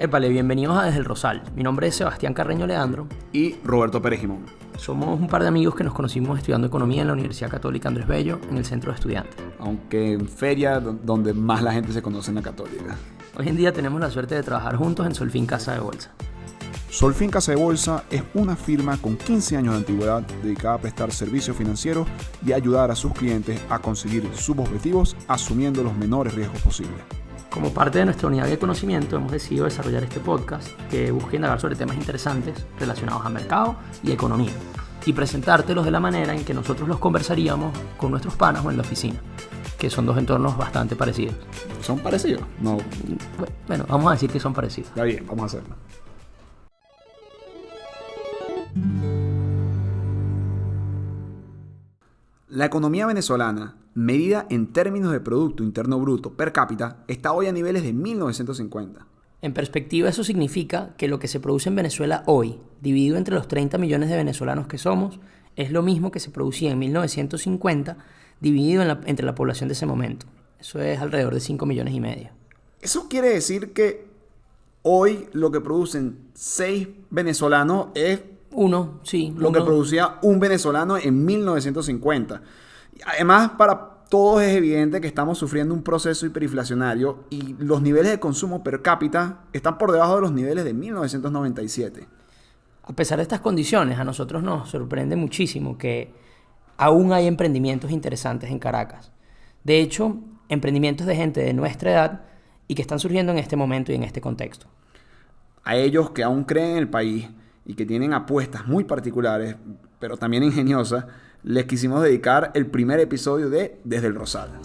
Épale, bienvenidos a Desde el Rosal. Mi nombre es Sebastián Carreño Leandro. Y Roberto Pérez Jimón. Somos un par de amigos que nos conocimos estudiando Economía en la Universidad Católica Andrés Bello, en el Centro de Estudiantes. Aunque en feria, donde más la gente se conoce en la Católica. Hoy en día tenemos la suerte de trabajar juntos en Solfin Casa de Bolsa. Solfin Casa de Bolsa es una firma con 15 años de antigüedad dedicada a prestar servicios financieros y ayudar a sus clientes a conseguir sus objetivos asumiendo los menores riesgos posibles. Como parte de nuestra unidad de conocimiento hemos decidido desarrollar este podcast que busca indagar sobre temas interesantes relacionados a mercado y economía y presentártelos de la manera en que nosotros los conversaríamos con nuestros panas o en la oficina, que son dos entornos bastante parecidos. ¿Son parecidos? No. Bueno, vamos a decir que son parecidos. Está bien, vamos a hacerlo. La economía venezolana, medida en términos de Producto Interno Bruto per cápita, está hoy a niveles de 1950. En perspectiva, eso significa que lo que se produce en Venezuela hoy, dividido entre los 30 millones de venezolanos que somos, es lo mismo que se producía en 1950, dividido entre la población de ese momento. Eso es alrededor de 5 millones y medio. Eso quiere decir que hoy lo que producen 6 venezolanos es lo que producía un venezolano en 1950. Además, para todos es evidente que estamos sufriendo un proceso hiperinflacionario y los niveles de consumo per cápita están por debajo de los niveles de 1997. A pesar de estas condiciones, a nosotros nos sorprende muchísimo que aún hay emprendimientos interesantes en Caracas. De hecho, emprendimientos de gente de nuestra edad y que están surgiendo en este momento y en este contexto. A ellos que aún creen en el país y que tienen apuestas muy particulares, pero también ingeniosas, les quisimos dedicar el primer episodio de Desde el Rosal.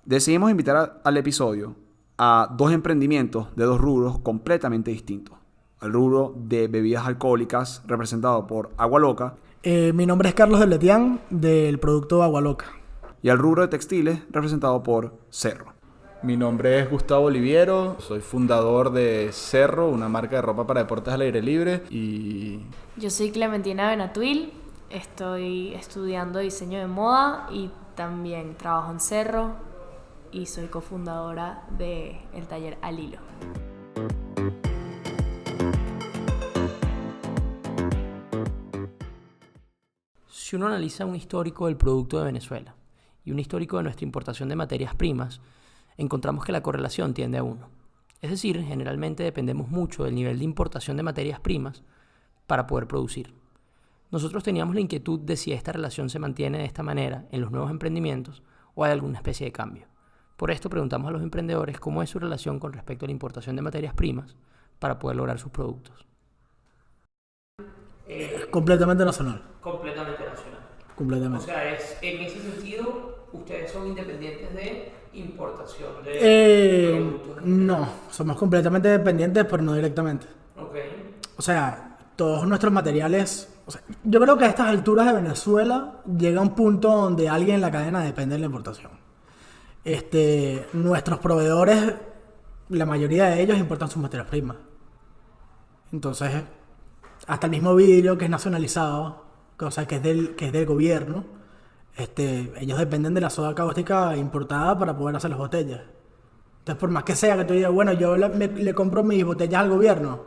Decidimos invitar al episodio a dos emprendimientos de dos rubros completamente distintos. El rubro de bebidas alcohólicas, representado por Agua Loca. Mi nombre es Carlos Deletián, del producto Agua Loca. Y el rubro de textiles, representado por Cerro. Mi nombre es Gustavo Oliviero, soy fundador de Cerro, una marca de ropa para deportes al aire libre. Y yo soy Clementina Benatuil, estoy estudiando diseño de moda y también trabajo en Cerro y soy cofundadora del taller Al Hilo. Si uno analiza un histórico del producto de Venezuela y un histórico de nuestra importación de materias primas, encontramos que la correlación tiende a 1. Es decir, generalmente dependemos mucho del nivel de importación de materias primas para poder producir. Nosotros teníamos la inquietud de si esta relación se mantiene de esta manera en los nuevos emprendimientos o hay alguna especie de cambio. Por esto preguntamos a los emprendedores cómo es su relación con respecto a la importación de materias primas para poder lograr sus productos. Completamente nacional. Completamente nacional. Completamente. O sea, en ese sentido, ustedes son independientes de importación No, somos completamente dependientes, pero no directamente. Okay. O sea, todos nuestros materiales... yo creo que a estas alturas de Venezuela llega un punto donde alguien en la cadena depende de la importación. Nuestros proveedores, la mayoría de ellos importan sus materias primas. Entonces, hasta el mismo vidrio que es nacionalizado, o sea, que es del gobierno, ellos dependen de la soda cáustica importada para poder hacer las botellas. Entonces, por más que sea que tú digas, bueno, yo le compro mis botellas al gobierno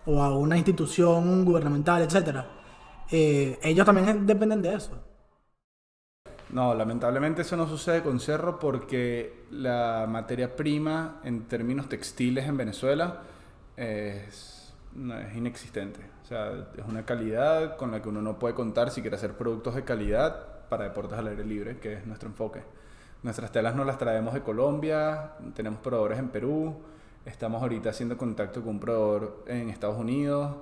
o a una institución gubernamental, etc., ellos también dependen de eso. no, lamentablemente eso no sucede con Cerro porque la materia prima en términos textiles en Venezuela es inexistente. O sea, es una calidad con la que uno no puede contar si quiere hacer productos de calidad para deportes al aire libre, que es nuestro enfoque. Nuestras telas nos las traemos de Colombia, tenemos proveedores en Perú, estamos ahorita haciendo contacto con un proveedor en Estados Unidos.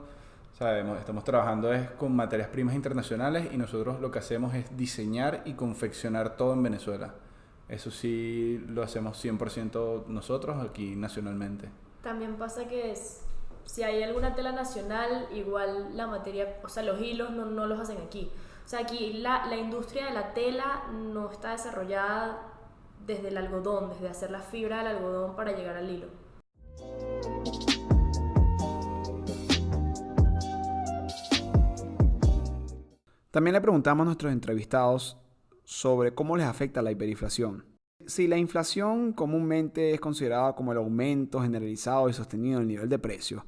Estamos trabajando con materias primas internacionales y nosotros lo que hacemos es diseñar y confeccionar todo en Venezuela. Eso sí lo hacemos 100% nosotros aquí nacionalmente. También pasa que si hay alguna tela nacional, igual la materia, o sea, los hilos no los hacen aquí. O sea, aquí la industria de la tela no está desarrollada desde el algodón, desde hacer la fibra del algodón para llegar al hilo. También le preguntamos a nuestros entrevistados sobre cómo les afecta la hiperinflación. Si la inflación comúnmente es considerada como el aumento generalizado y sostenido del nivel de precios,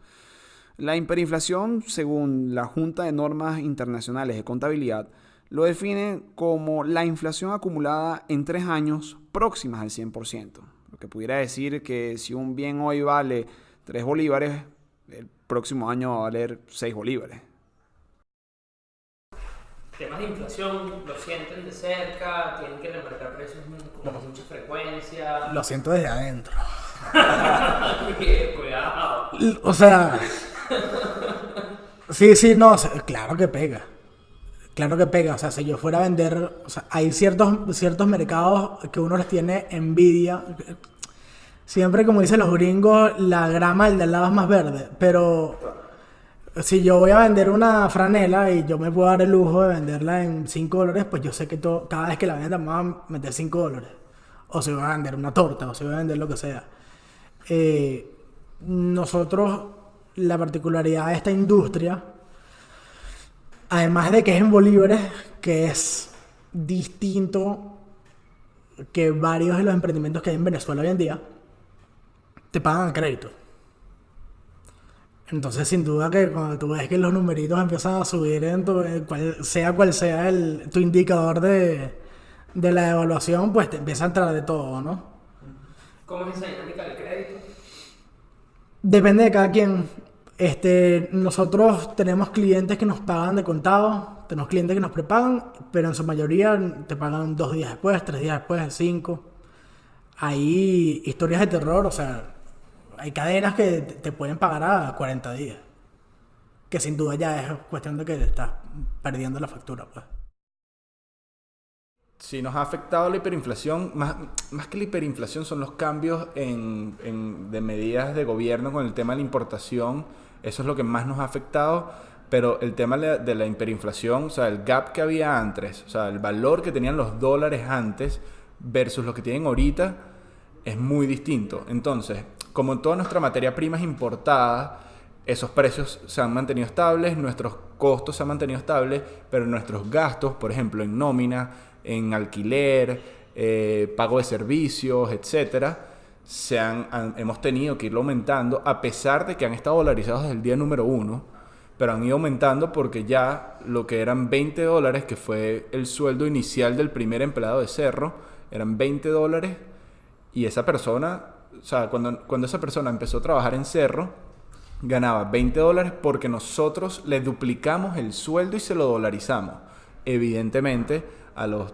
la hiperinflación, según la Junta de Normas Internacionales de Contabilidad, lo define como la inflación acumulada en 3 años próximas al 100%. Lo que pudiera decir que si un bien hoy vale 3 bolívares, el próximo año va a valer 6 bolívares. Temas de inflación, lo sienten de cerca, tienen que remarcar precios con mucha frecuencia. Lo siento desde adentro. Cuidado. O sea, sí, no, claro que pega. Claro que pega. O sea, si yo fuera a vender, o sea, hay ciertos mercados que uno les tiene envidia. Siempre, como dicen los gringos, la grama del de al lado es más verde. Pero si yo voy a vender una franela y yo me puedo dar el lujo de venderla en $5, pues yo sé que cada vez que la venda me va a meter $5. O si voy a vender una torta, o si voy a vender lo que sea. Nosotros, la particularidad de esta industria, además de que es en bolívares, que es distinto que varios de los emprendimientos que hay en Venezuela hoy en día, te pagan a crédito. Entonces, sin duda que cuando tú ves que los numeritos empiezan a subir, cual sea tu indicador de la evaluación, pues te empieza a entrar de todo, ¿no? ¿Cómo es esa dinámica del crédito? Depende de cada quien. Nosotros tenemos clientes que nos pagan de contado, tenemos clientes que nos prepagan, pero en su mayoría te pagan 2 días después, 3 días después, 5. Hay historias de terror, o sea, hay cadenas que te pueden pagar a 40 días. Que sin duda ya es cuestión de que te estás perdiendo la factura, pues. Sí, nos ha afectado la hiperinflación. Más que la hiperinflación son los cambios de medidas de gobierno con el tema de la importación. Eso es lo que más nos ha afectado. Pero el tema de la hiperinflación, o sea, el gap que había antes, o sea, el valor que tenían los dólares antes versus lo que tienen ahorita, es muy distinto. Entonces, como toda nuestra materia prima es importada, esos precios se han mantenido estables, nuestros costos se han mantenido estables, pero nuestros gastos, por ejemplo, en nómina, en alquiler, pago de servicios, etcétera, hemos tenido que irlo aumentando, a pesar de que han estado dolarizados desde el día número 1, pero han ido aumentando porque ya lo que eran $20, que fue el sueldo inicial del primer empleado de Cerro, eran $20, y esa persona, o sea, cuando esa persona empezó a trabajar en Cerro, ganaba $20 porque nosotros le duplicamos el sueldo y se lo dolarizamos. Evidentemente, a los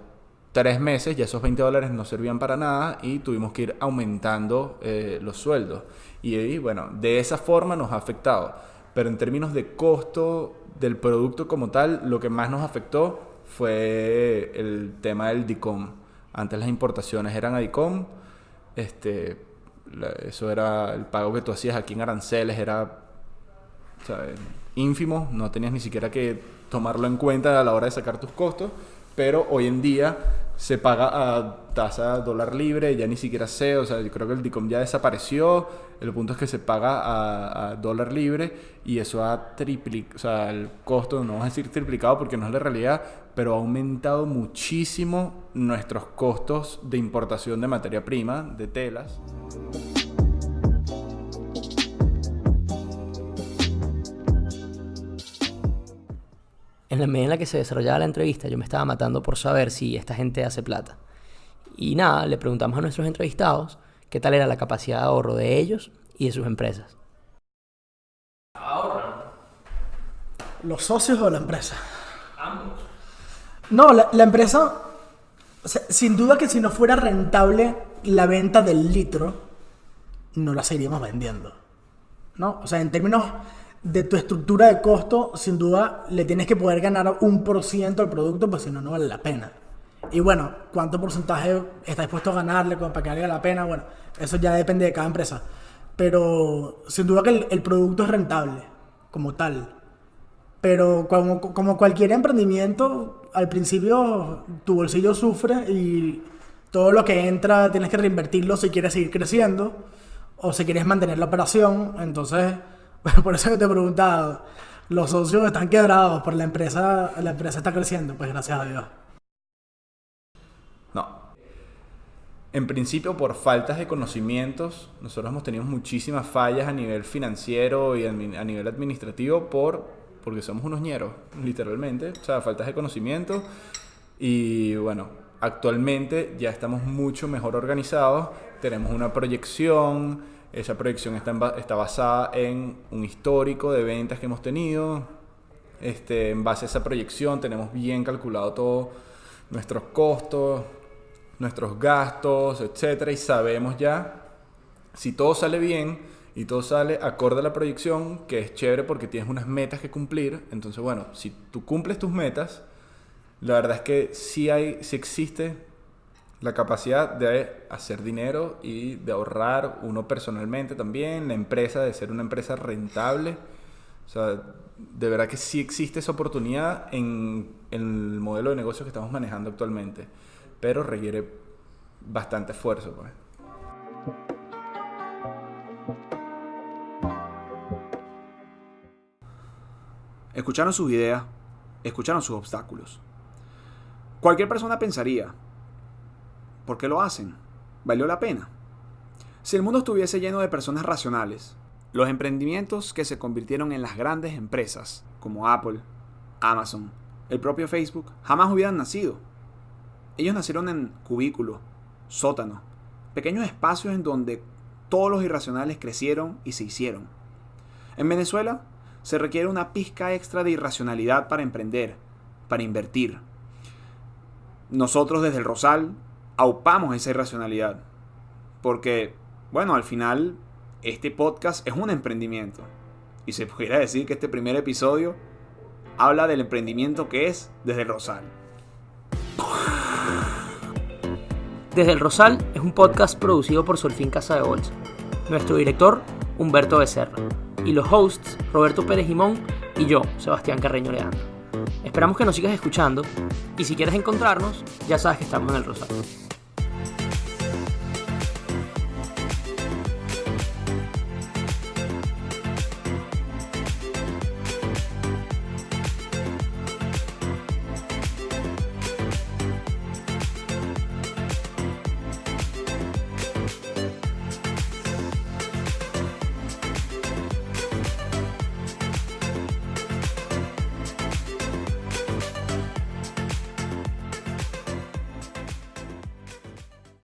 3 meses ya esos $20 no servían para nada y tuvimos que ir aumentando los sueldos. Y bueno, de esa forma nos ha afectado. Pero en términos de costo del producto como tal, lo que más nos afectó fue el tema del DICOM. Antes las importaciones eran a DICOM. Eso era el pago que tú hacías aquí en aranceles, era, o sea, ínfimo, no tenías ni siquiera que tomarlo en cuenta a la hora de sacar tus costos, pero hoy en día se paga a tasa dólar libre, ya ni siquiera sé, o sea, yo creo que el DICOM ya desapareció, el punto es que se paga a dólar libre y eso ha triplicado, o sea, el costo, no vamos a decir triplicado porque no es la realidad, pero ha aumentado muchísimo nuestros costos de importación de materia prima, de telas. En la medida en la que se desarrollaba la entrevista, yo me estaba matando por saber si esta gente hace plata. Y nada, le preguntamos a nuestros entrevistados qué tal era la capacidad de ahorro de ellos y de sus empresas. ¿Ahorran? ¿Los socios o la empresa? Ambos. No, la empresa, o sea, sin duda que si no fuera rentable la venta del litro, no la seguiríamos vendiendo, ¿no? O sea, en términos de tu estructura de costo, sin duda le tienes que poder ganar 1% al producto, pues si no, no vale la pena. Y bueno, ¿cuánto porcentaje está dispuesto a ganarle para que valga la pena? Bueno, eso ya depende de cada empresa. Pero sin duda que el producto es rentable, como tal. Pero como cualquier emprendimiento, al principio tu bolsillo sufre y todo lo que entra tienes que reinvertirlo si quieres seguir creciendo o si quieres mantener la operación. Entonces, por eso que te he preguntado, los socios están quebrados, pero la empresa está creciendo, pues gracias a Dios. en principio por faltas de conocimientos. Nosotros hemos tenido muchísimas fallas a nivel financiero y a nivel administrativo porque somos unos ñeros, literalmente. O sea, faltas de conocimiento. Y bueno, actualmente ya estamos mucho mejor organizados. Tenemos una proyección. Esa proyección está basada en un histórico de ventas que hemos tenido. En base a esa proyección tenemos bien calculado todos nuestros costos, nuestros gastos, etcétera, y sabemos ya si todo sale bien y todo sale acorde a la proyección, que es chévere porque tienes unas metas que cumplir. Entonces, bueno, si tú cumples tus metas, la verdad es que sí existe la capacidad de hacer dinero y de ahorrar uno personalmente también, la empresa, de ser una empresa rentable. O sea, de verdad que sí existe esa oportunidad en el modelo de negocio que estamos manejando actualmente, pero requiere bastante esfuerzo, pues. Escucharon sus ideas, escucharon sus obstáculos. Cualquier persona pensaría, ¿por qué lo hacen? ¿Valió la pena? Si el mundo estuviese lleno de personas racionales, los emprendimientos que se convirtieron en las grandes empresas, como Apple, Amazon, el propio Facebook, jamás hubieran nacido. Ellos nacieron en cubículos, sótanos, pequeños espacios en donde todos los irracionales crecieron y se hicieron. En Venezuela se requiere una pizca extra de irracionalidad para emprender, para invertir. Nosotros desde el Rosal aupamos esa irracionalidad, porque, bueno, al final este podcast es un emprendimiento, y se pudiera decir que este primer episodio habla del emprendimiento que es Desde el Rosal. Desde el Rosal es un podcast producido por Solfín Casa de Bolsa. Nuestro director, Humberto Becerra. Y los hosts, Roberto Pérez Jimón y yo, Sebastián Carreño Leandro. Esperamos que nos sigas escuchando y si quieres encontrarnos, ya sabes que estamos en el Rosal.